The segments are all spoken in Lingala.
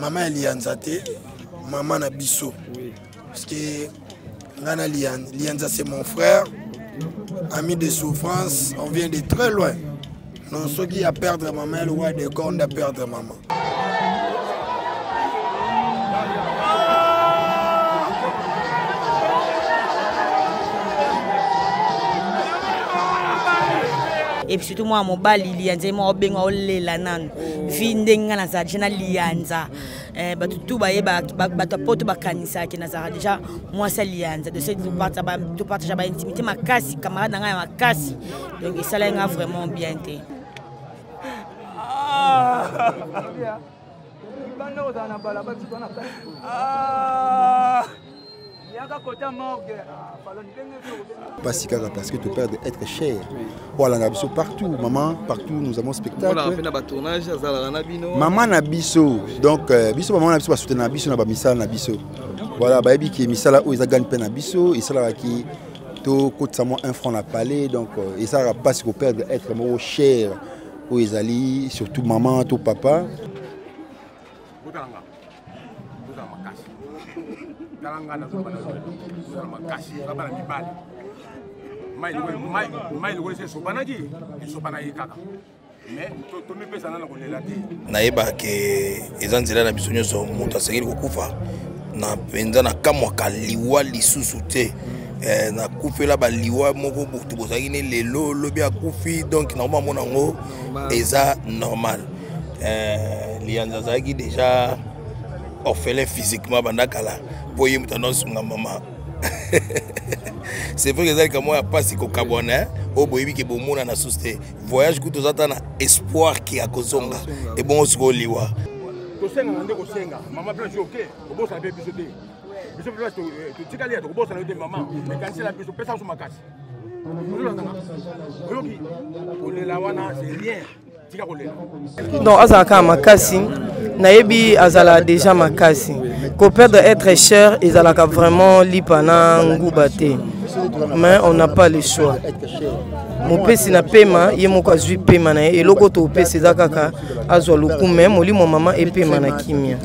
maman est Lianza te, maman na biso. Parce que Ngana Lianza c'est mon frère, ami de souffrance, on vient de très loin. Non, ceux qui a perdre maman, le roi des cornes a perdre maman. Et puis surtout moi, mon bal, Lianza, moi, ben on le lanan, vindenga na za, jena Lianza. Tout baye ba poto ba kanisa ki nazara déjà moi c'est Lianza de cette partager ba intimité ma kasi camarade nga ma kasi donc ça là vraiment bien té. Parce que tu perds d'être cher. Voilà, Nabiso partout, maman, partout nous avons spectacle. Maman Nabiso, donc Biso maman Nabiso va soutenir Nabiso na misala Nabiso. Voilà, ba ebi ki misala o gagne peine Nabiso, et ça là qui to coûte ça moi 1 franc la palais donc et ça va pas qu'on perd d'être vraiment cher aux ali surtout maman, tout papa. Naïba que ezanzela na biso nyonso moto asengeli kokufa na penza na kamwaka liwa lisusu te na kufela ba liwa moko butu bozaki ne lelo lobi akufi donc normalement monango eza normal Lianza zaki déjà orphelin physiquement bandakala boye mutano sunga maman. C'est vrai que ça comme moi pas si ko kabona au boyebi ke bomona na société voyage ku tozata na espoir qui a kozonga et bon siko liwa to senga ngande ko senga maman bien choqué ko bossa be biso te biso place to tikali to bossa na te maman mais quand c'est la biso pesa sur ma casse oyoki ko le la wana c'est rien. Donc azaka makasi nayebi azala déjà makasi ko perdre être cher ezalaka vraiment lipana ngubate mais on n'a pas le choix mon pesi na pema ye moko azui pema na ye eloko to pesi ezakaka azwa lokume molimo mama epema na kimia.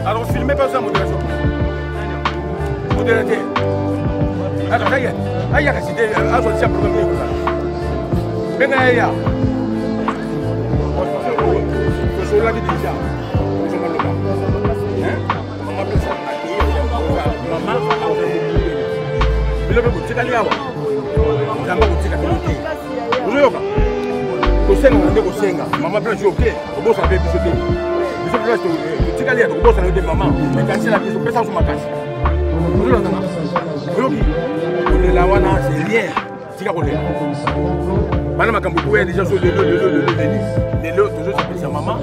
Alors filmez pas ça modération. Modérateur. Alors ça y est. Aïe, c'était un social programme. Venga ya. Je suis là qui dit ça. Je me le bas. Hein? On m'appelle ça. Maman. Il veut que tu ailles là-bas. Là-bas tu vas te vous yoka. Kosenga ndeko kosenga. Maman blanche OK. Obo ça fait bisoter. Bisoter tu vas aller obo ça ne maman. Mais quand c'est la biso pesa sur ma casse. Vous yoka. La wana c'est rien. Tu vas rouler. Madame Kambukou est déjà sur le toujours s'appelle sa maman.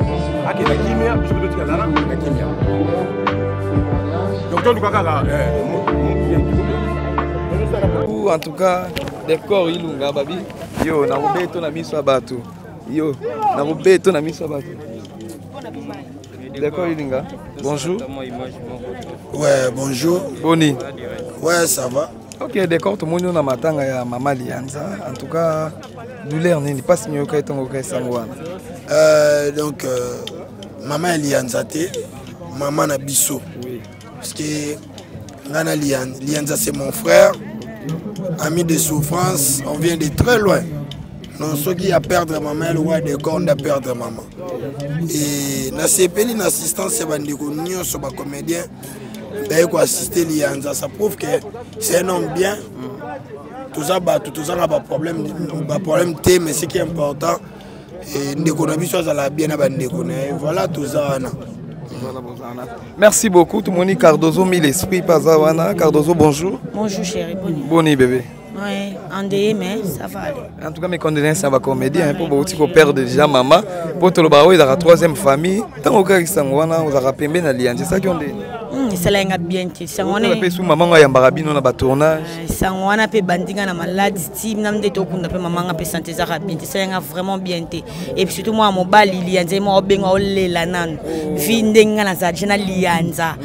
À qui la kimia, je peux te dire là, la kimia. Donc en tout cas, des corps ilunga babi. Yo, na robeto na miso abatu. Yo, na robeto na miso abatu. D'accord, Ilinga. Bonjour. Ouais, bonjour. Boni. Ouais, ça va. Ok, d'accord, tout le monde a matanga ya Maman Lianza. En tout cas, douleur n'est pas signé au cas donc, Maman Lianza, Maman Nabiso. Parce que Ngana Lianza, c'est mon frère, ami de souffrance. On vient de très loin. Non, ceux qui a perdu maman, le roi des corps, on a perdu maman. Et dans ces pays, l'assistance, c'est un comédien. D'ailleurs, assister Lianza, ça prouve que c'est un homme bien. Tout ça, n'a pas de problème, mais ce qui est important, voilà tout ça. Merci beaucoup, tout le monde. Cardozo, mille esprits, Pazawana. Cardozo, bonjour. Bonjour, chérie. Boni, bébé. Oui, endeuillé, mais ça va aller. En tout cas, mes condoléances à ma comédien pour beaucoup de perdre déjà maman. Pour tout le barreau, il y a la troisième famille. Tant que vous avez pembe na lianze, c'est ça qui on dit. C'est là que bien tu sais on est. Sous maman ya mbarabino na ba tournage. Ça on a pe bandinga na malade type nam de to kunda pe maman a pe santé za bien tu sais vraiment bien tu. Et puis surtout moi mon bal lianze mo benga olela nan. Vindenga na za jena lianza.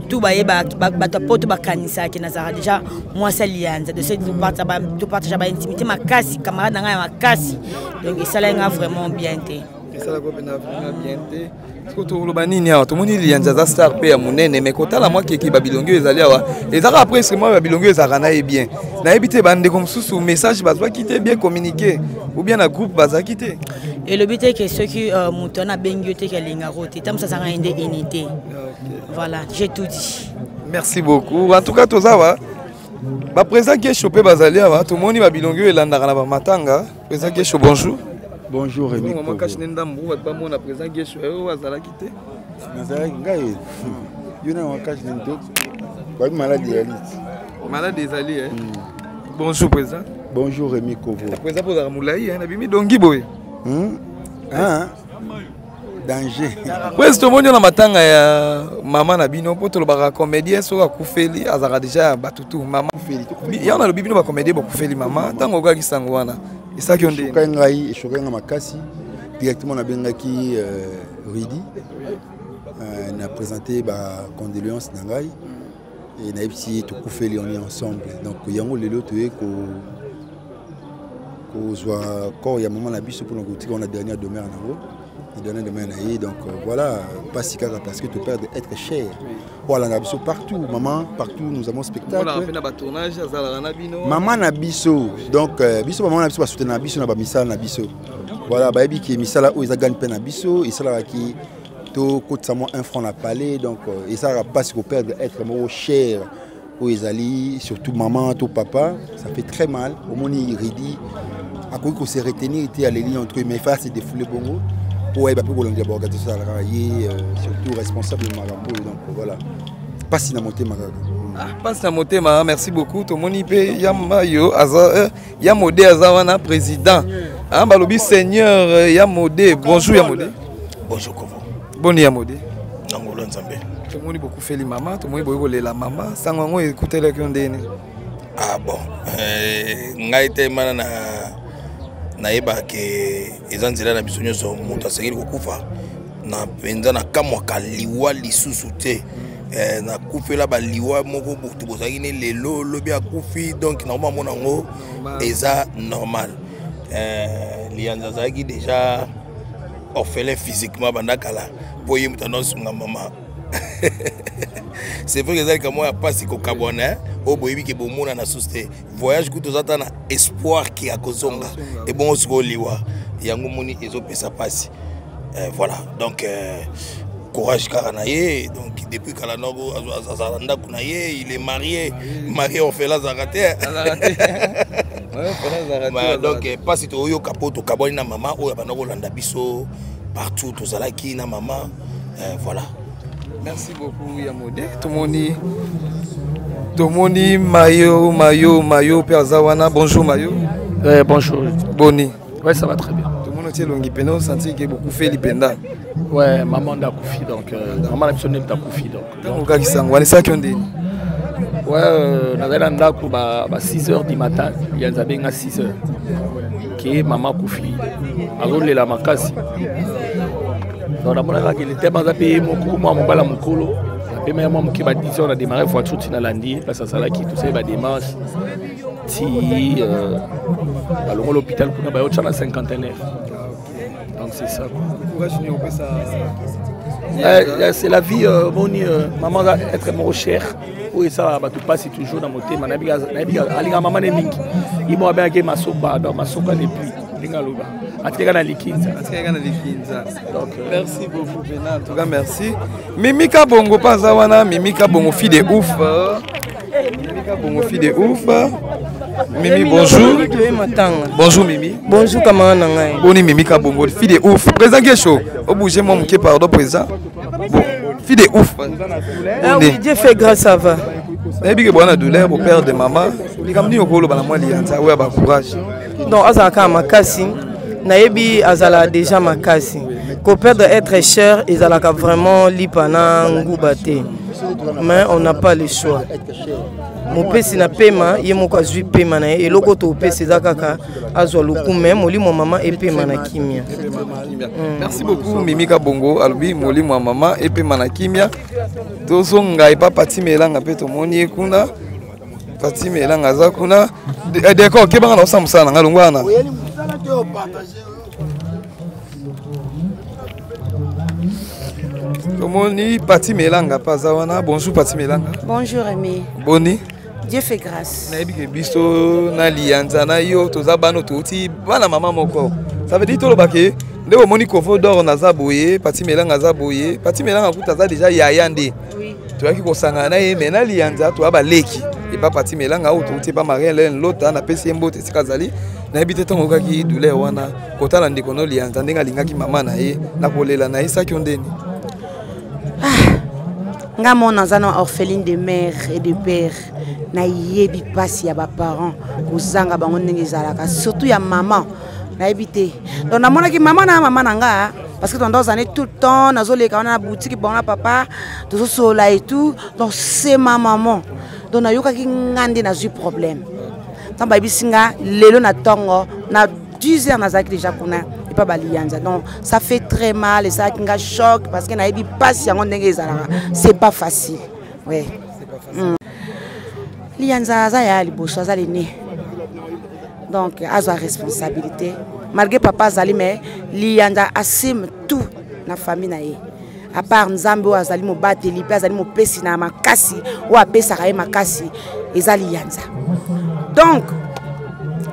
Tout ba to poto ba kanisa ki na za déjà moi c'est lianza de cette partage ba intimité ma kasi camarade na ma kasi. Donc ça là vraiment bien tu. Ça là vraiment bien tu. Tout le monde dit Lianza star pe ya munene mais kota la moi qui babilongo ezali awa ezaka après ce moi babilongo ezaka na bien na ebité bande comme sous message bazwa quitter bien communiquer ou bien na groupe bazwa quitter et le but est que ceux qui moutona bengiote que linga roté tam ça sera une unité. Voilà, j'ai tout dit. Merci beaucoup. En tout cas tout ça va ba présent qui est chopé bazali awa tout le monde babilongo elanda na ba matanga présent qui est bonjour. Bonjour Rémi. Maman cache nenda mbu ba mona présent gesho e azala kité. Nazala ngai. Yona wa cache nendo. Ba maladie ya lit. Maladie ezali hein. Bonjour présent. Bonjour Rémi Kovo. Présent pour la moulaï hein, na bimi dongi boy. Ah. Danger. Ouais, tout le monde na matanga ya maman na bino pour tout le bara comédien so akufeli azara déjà batutu maman kufeli. Ya na le bibino ba comédien ba kufeli maman tango ga kisango wana. Et ça qui on dit. Kangai Shokenga Makasi directement na bengaki Ridi. On a présenté ba condoléances nangai et na epsi to kufeli on est ensemble. Donc yango lelo toye ko zwa corps ya maman na biso pour nous on a dernière demeure nango. Donc voilà, pas si car parce que tu perds d'être cher. Voilà, Nabiso partout, maman, partout nous avons spectacle. Maman Nabiso, donc Biso maman Nabiso va soutenir Nabiso na ba misala Nabiso. Voilà, baby qui misala où ils gagnent peine Nabiso, et ça là qui to coûte seulement 1 franc la palais, donc et ça pas si qu'on perd d'être vraiment cher où ils allaient, surtout maman, tout papa, ça fait très mal. Au moins il dit à quoi qu'on s'est retenir était à l'élite entre eux, mais face c'est défouler bongo. Ouais, bah pour surtout responsable de Marambo, donc voilà. Pas si na monté Marambo. Pas si na monté Marambo, merci beaucoup. Tout le monde y Yamayo, Yamodé Azawana, président. Balobi Seigneur Yamodé. Bonjour Yamodé. Bonjour Kovo. Bon Yamodé. Nangolo Nzambe. Tout le monde beaucoup fait les mamans, tout le monde beaucoup la maman. Sangango écouter les condamnés. Ah bon. Ngaite mana naeba ke ezanzela na biso nyonso moto asengeli kokufa na penza na kamwa kaliwa lisusu te na kufela ba liwa moko butu bozaki ne lelo lobi akufi donc normalement monango eza normal Lianza zaki déjà orphelin physiquement bandakala boye mutano sunga mama. C'est vrai que ça comme moi pas si ko kabona au boyebi ke bomona na société voyage ku tozata na espoir qui a kozonga et bon osiko liwa yango moni ezo pesa passe voilà donc courage karanaye donc depuis kala nogo azalanda kunaye il est marié on fait la zarate donc pas si to yo kapoto kaboni na maman o ya banoko landa biso partout tozalaki na maman voilà. Merci beaucoup Yamodé. Tout le monde Mayo, Père Zawana. Bonjour Mayo. Bonjour. Boni. Ouais, ça va très bien. Tout le monde est longi peno, senti qu'il y a beaucoup fait l'ipenda. Ouais, maman d'Akoufi, donc maman n'a d'Akoufi, donc. On regarde ça, on ça qui on dit. Ouais, on avait un dakou à 6h du matin, il y a à 6h. Qui est maman Koufi. Alors, il est la makasi. Donc namonaka ke le thème aza pe moko mwa mobala mokolo pe mwa moke ba 10 ans na démarrer voiture tina landi parce que ça là qui tout ça ba démarche ti alongo l'hôpital kuna ba yotcha na 59. Donc c'est ça. Courage ni on peut ça. C'est la vie boni maman va être mon cher. Oui ça va tout passer toujours dans mon thème na biga alinga maman ne mingi. Imo ba ke masoba donc masoba depuis linga loba. Atika na likinza. Donc merci beaucoup Bena. En tout cas merci. Mimika Bongo Pazawana, Mimika Bongo fille de ouf. Mimika Bongo fille de ouf. Mimi bonjour. Bonjour Mimi. Bonjour camarade. Boni Mimika Bongo fille de ouf. Présent Gesho. Au bouger mon mke pardon présent. Fille de ouf. Oui, Dieu fait grâce ça va. Et puis que bon la douleur pour père de maman. Il comme dit au colo bana moi lianza ouais ba courage. Donc azaka makasi. Naebi azala déjà makasi. Qu'on perd être cher, ils allaient vraiment lipana ngubate. Mais on n'a pas le choix. Mon pèse na paiement, il m'a quasi paiement et le côté au pèse zakaka azoluku même moli mon maman et paiement na kimia. Merci beaucoup Mimika Bongo albi moli mon maman et paiement na kimia. Tozo ngai pa pati melanga pe to moni kuna. Pati melanga za kuna. D'accord, ke banga na osamsa na ngalongwana. Moni Pati Melanga Pazawana. Bonjour Pati Melanga. Bonjour Aimé. Boni. Dieu fait grâce. Na ebike biso na lianza na yo toza bano toti bana mama moko. Ça veut dire to lobake ndeko moni kovo d'or na zaboye Pati Melanga zaboye. Pati Melanga kuta za déjà yaya nde. Oui. Tu as ki kosanga na ye mena lianza to aba leki. Et pas Pati Melanga o toti pas Marie Hélène Lota na pesi mbote sikazali. Na ebite tango kaki douleur wana kotala ndeko no lianza ndenga lingaki mama na ye na kolela na isa kyondeni. Nga mon azana orpheline de mère et de père na yebi pasi ya ba parents kozanga bango ndenge zalaka surtout ya maman na ebité donc na mona ki maman na nga parce que dans années tout le temps nazoleka na boutique bon na papa tout sola et tout donc c'est ma maman donc na yoka ki ngande na eu problème tant ba bisinga lelo na tongo na 10 heures nazaki déjà kuna pas balianza donc ça fait très mal et ça qui nga choc parce que na ebi passe yango ndenge ezalaka c'est pas facile ouais lianza za ya liboso za lene donc azo responsabilité malgré papa zali mais lianza assume tout na famille na ye à part nzambe azali mo bateli pe azali mo pesi na makasi ou apesa ka makasi ezali lianza donc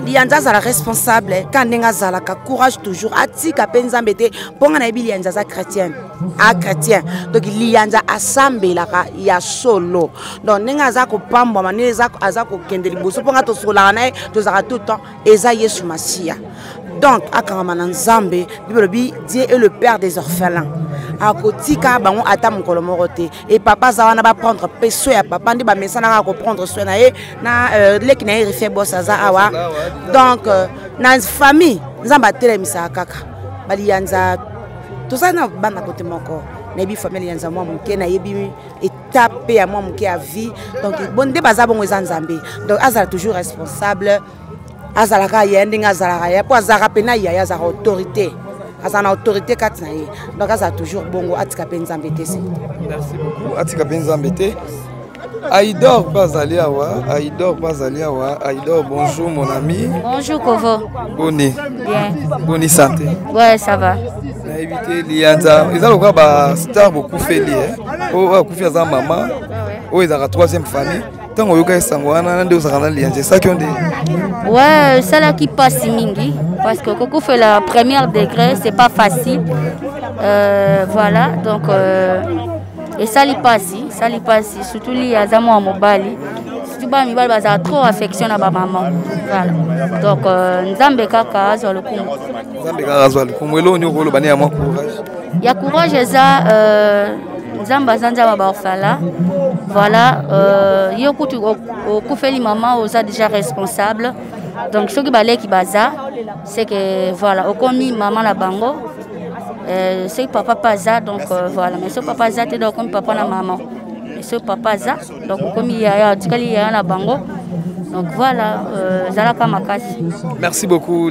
lianza zala responsable quand nenga zala ka courage toujours atika penzambe te ponga na ebi lianza za chrétienne a chrétien donc lianza asambela ka ya solo donc nenga za ko pamba maneza azako kendeli boso ponga to sola na to zaka tout temps eza Yesu Masia donc akanga na nzambe bibelobi Dieu est le père des orphelins akotika bango ata mokolo moko te et papa zawana ba prendre peso ya papa ndi ba mesana ko prendre soin na ye na leki na refait boss aza awa donc na famille nzamba telemisa kaka balianza tout ça na bana côté moko na bi famille yanza moi muke na yebi étape ya moi muke à vie donc bon de baza bongo nzambe donc azala toujours responsable azalaka yendinga azalaka ya po azaka pena ya za autorité azana autorité katina ye donc azala toujours bongo atika penza mbete. Merci beaucoup atika penza mbete. Aïdor Bazaliawa, Aïdor Bazaliawa, Aïdor, bonjour mon ami. Bonjour Kovo. Boni. Bien. Boni santé. Ouais, ça va. Na éviter lianza. Ils ont ba star beaucoup fait lié. Oh, kufi za maman. Oh, ils ont la troisième famille. Tant on yoka sangwana na ndio zakana lianza. Ça qui on dit. Ouais, ça là qui passe mingi parce que Coco fait la première degré, c'est pas facile. Voilà, donc et ça lui passe, surtout les amours mobile. Surtout ba mi baza trop affection à ba maman. Voilà. Donc nzambe kaka azo le kumu. Nzambe kaka azo le kumu. Elo ni ko lo bani ya moi courage. Ya courage eza nzamba zanza ba orphelin. Voilà, yo kutu okufeli maman oza déjà responsable. Donc ce qui balé qui baza, c'est que voilà, au commis maman la bango. C'est papa Paza, donc voilà, mais ce papa Za t'es donc comme papa la maman. Et ce papa Za, donc comme il y a la bango. Donc voilà, Zalaka Makasi. Merci beaucoup,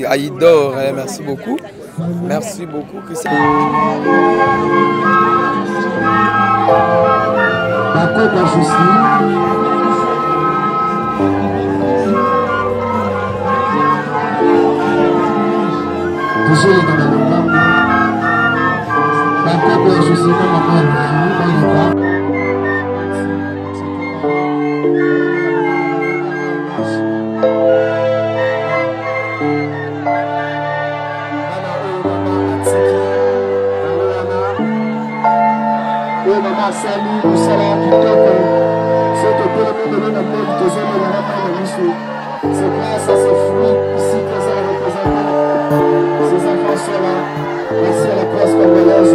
Aïdor, merci beaucoup. Merci beaucoup, Christian. D'accord, pas de souci. Désolé, madame. D'accord, pas de souci. Salut, nous sommes kitoko. C'est que pour le monde de notre monde, nous sommes dans la main de Michou. C'est grâce à ces fruits ici que ça représente. Ces enfants sont là. Merci à la presse congolaise.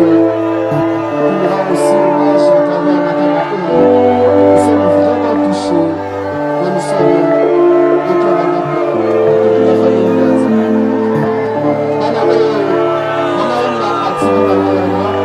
On rend aussi hommage à travers Madame Akouna. Nous sommes vraiment touchés. Et nous sommes de cœur à la paix. Toute la famille Gaza. Madame Akouna a tiré la main.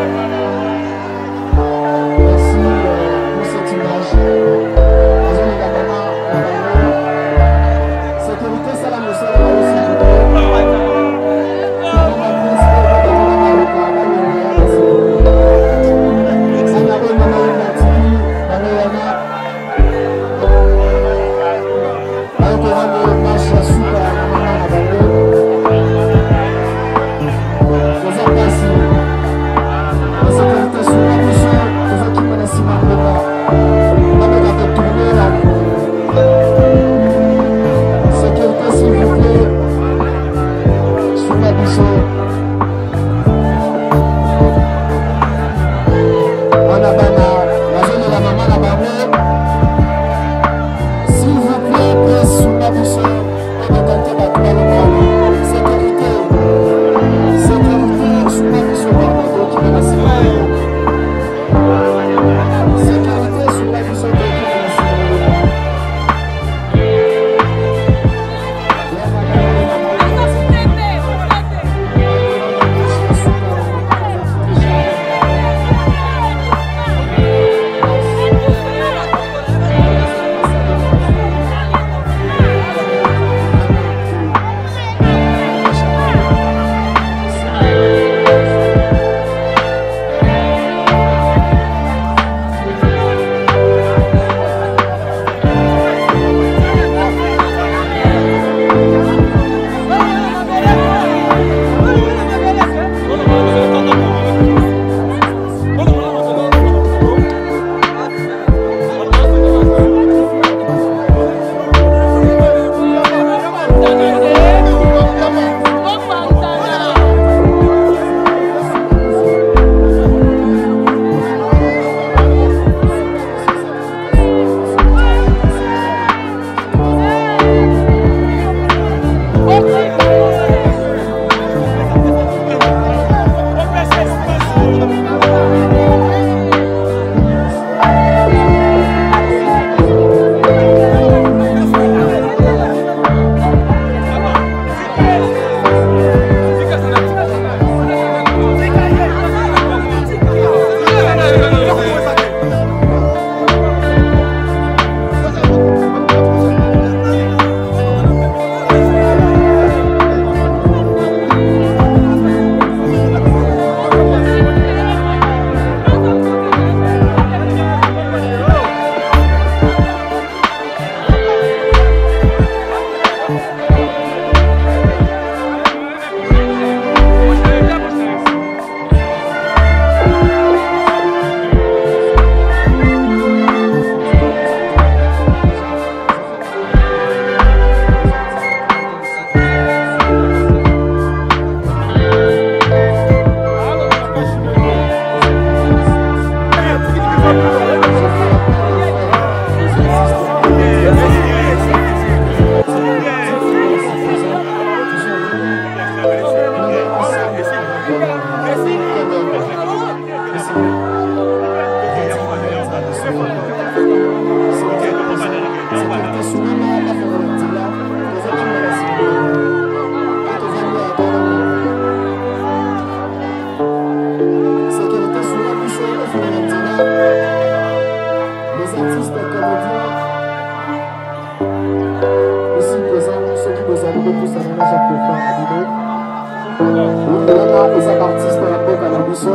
Oulana eza artiste ya mboka na biso,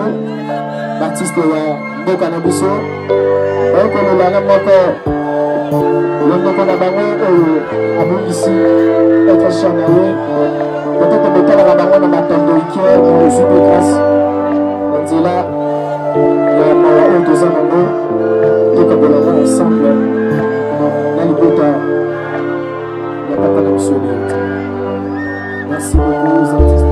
artiste ya mboka na biso. Okololanga moko londoko na bango oyo abongisi être cher na ye. Peut-être botalaka bango na matondo ikie ozwi mpe grâce na nzela ya mawa oyo toza nango tokabolanga ensemble na libota ya papa na biso. Merci beaucoup aux artistes.